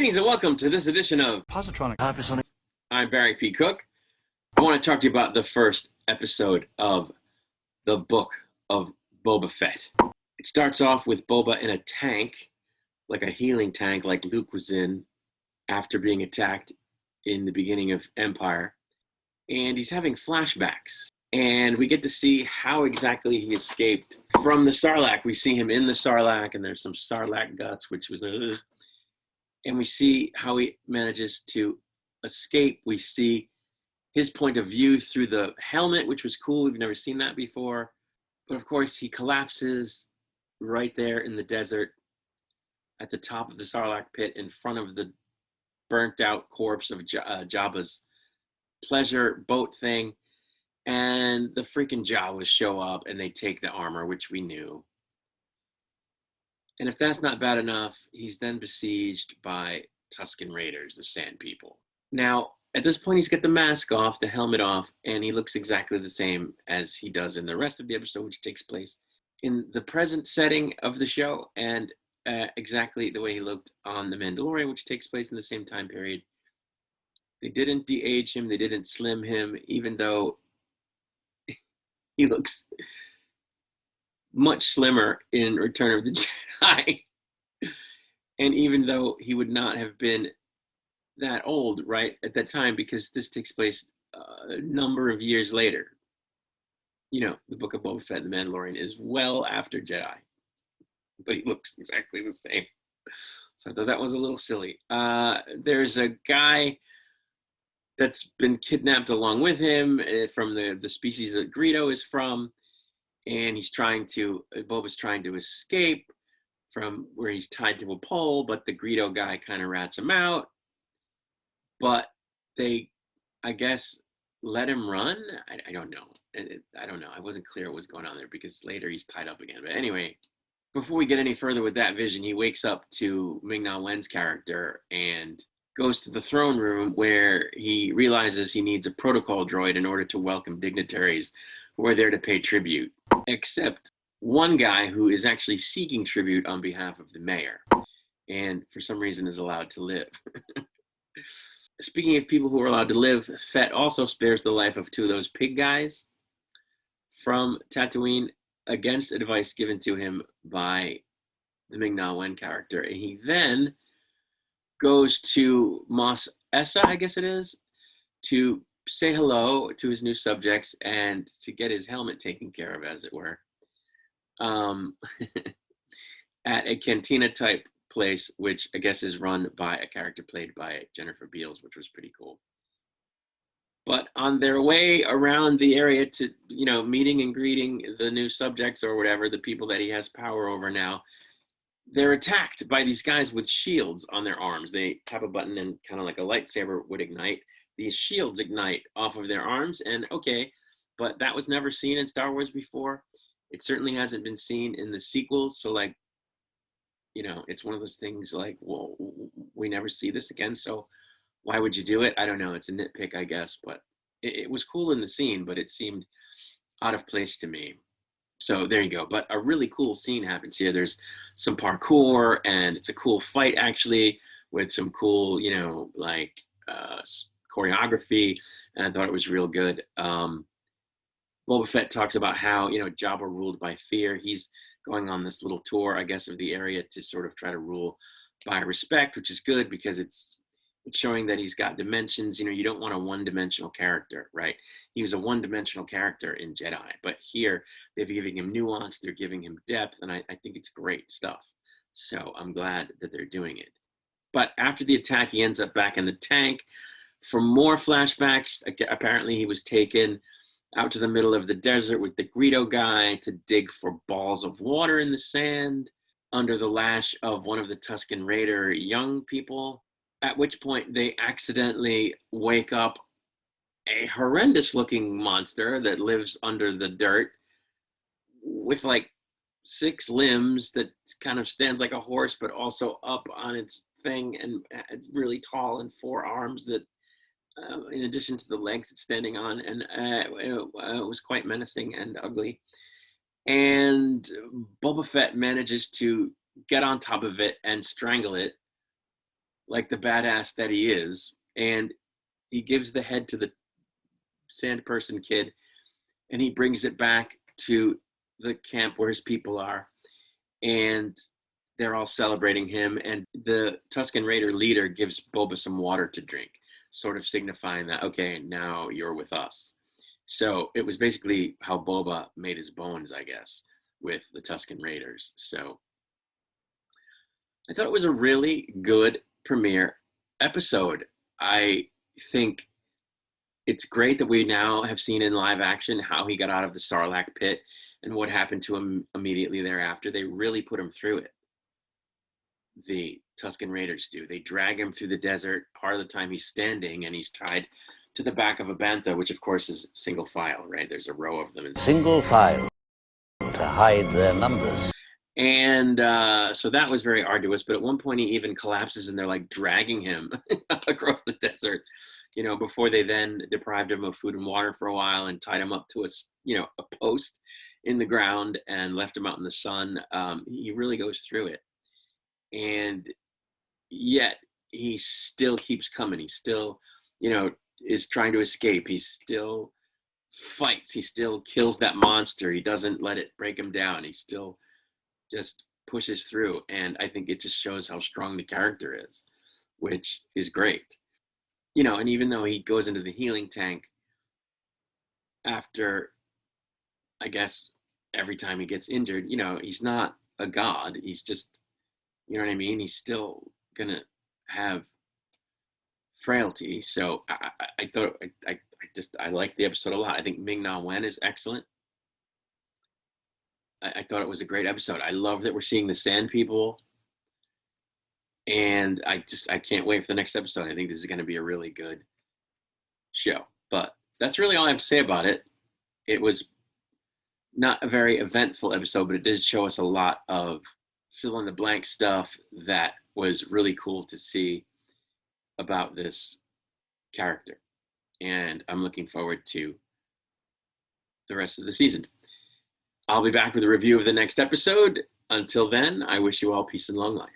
Greetings and welcome to this edition of Positronic. I'm Barry P. Cook. I want to talk to you about the first episode of the book of Boba Fett. It starts off with Boba in a tank, like a healing tank like Luke was in after being attacked in the beginning of Empire. And he's having flashbacks. And we get to see how exactly he escaped from the Sarlacc. We see him in the Sarlacc, and there's some Sarlacc guts, which was... And we see how he manages to escape. We see his point of view through the helmet, which was cool. We've never seen that before. But of course, he collapses right there in the desert at the top of the Sarlacc pit in front of the burnt out corpse of Jabba's pleasure boat thing. And the freaking Jawas show up and they take the armor, which we knew. And if that's not bad enough, he's then besieged by Tusken Raiders, the Sand People. Now, at this point, he's got the mask off, the helmet off, and he looks exactly the same as he does in the rest of the episode, which takes place in the present setting of the show, and exactly the way he looked on The Mandalorian, which takes place in the same time period. They didn't de-age him, they didn't slim him, even though he looks much slimmer in Return of the Jedi. And even though he would not have been that old, right, at that time, because this takes place a number of years later. You know, the Book of Boba Fett, The Mandalorian, is well after Jedi. But he looks exactly the same. So I thought that was a little silly. There's a guy that's been kidnapped along with him from the species that Greedo is from. And Boba's trying to escape from where he's tied to a pole, but the Greedo guy kind of rats him out. But they, I guess, let him run? I don't know. I don't know. I wasn't clear what was going on there because later he's tied up again. But anyway, before we get any further with that vision, he wakes up to Ming-Na Wen's character and goes to the throne room where he realizes he needs a protocol droid in order to welcome dignitaries who are there to pay tribute. Except one guy who is actually seeking tribute on behalf of the mayor and for some reason is allowed to live. Speaking of people who are allowed to live, Fett also spares the life of two of those pig guys from Tatooine against advice given to him by the Ming-Na Wen character. And he then goes to Mos Essa, I guess it is, to say hello to his new subjects and to get his helmet taken care of, as it were, at a cantina type place, which I guess is run by a character played by Jennifer Beals, which was pretty cool. But on their way around the area to, meeting and greeting the new subjects or whatever, the people that he has power over now, they're attacked by these guys with shields on their arms. They tap a button and kind of like a lightsaber would ignite. These shields ignite off of their arms, and okay, but that was never seen in Star Wars before. It certainly hasn't been seen in the sequels, so it's one of those things like, well, we never see this again, so why would you do it? I don't know, it's a nitpick, I guess, but it was cool in the scene, but it seemed out of place to me. So there you go, but a really cool scene happens here. There's some parkour, and it's a cool fight, actually, with some cool, choreography, and I thought it was real good. Boba Fett talks about how, Jabba ruled by fear. He's going on this little tour, I guess, of the area to sort of try to rule by respect, which is good because it's showing that he's got dimensions. You don't want a one-dimensional character, right? He was a one-dimensional character in Jedi, but here they're giving him nuance, they're giving him depth, and I think it's great stuff. So I'm glad that they're doing it. But after the attack, he ends up back in the tank. For more flashbacks, apparently he was taken out to the middle of the desert with the Greedo guy to dig for balls of water in the sand under the lash of one of the Tusken Raider young people, at which point they accidentally wake up a horrendous looking monster that lives under the dirt with like 6 limbs that kind of stands like a horse, but also up on its thing, and it's really tall, and 4 arms that in addition to the legs it's standing on, and it was quite menacing and ugly. And Boba Fett manages to get on top of it and strangle it like the badass that he is, and he gives the head to the sand person kid, and he brings it back to the camp where his people are, and they're all celebrating him. And the Tusken Raider leader gives Boba some water to drink, sort of signifying that, okay, now you're with us. So it was basically how Boba made his bones, I guess, with the Tusken Raiders. So I thought it was a really good premiere episode. I think it's great that we now have seen in live action how he got out of the Sarlacc pit and what happened to him immediately thereafter. They really put him through it. The Tusken Raiders do. They drag him through the desert. Part of the time he's standing and he's tied to the back of a bantha, which of course is single file, right? There's a row of them. Single file to hide their numbers. And so that was very arduous. But at one point he even collapses and they're like dragging him across the desert, you know, before they then deprived him of food and water for a while and tied him up to a post in the ground and left him out in the sun. He really goes through it. And yet he still keeps coming. He still, is trying to escape. He still fights. He still kills that monster. He doesn't let it break him down. He still just pushes through. And I think it just shows how strong the character is, which is great. And even though he goes into the healing tank after, I guess, every time he gets injured, he's not a god. He's just, you know what I mean? He's still going to have frailty. So I thought, I liked the episode a lot. I think Ming-Na Wen is excellent. I thought it was a great episode. I love that we're seeing the Sand People. And I can't wait for the next episode. I think this is going to be a really good show. But that's really all I have to say about it. It was not a very eventful episode, but it did show us a lot of fill in the blank stuff that was really cool to see about this character. And I'm looking forward to the rest of the season. I'll be back with a review of the next episode. Until then, I wish you all peace and long life.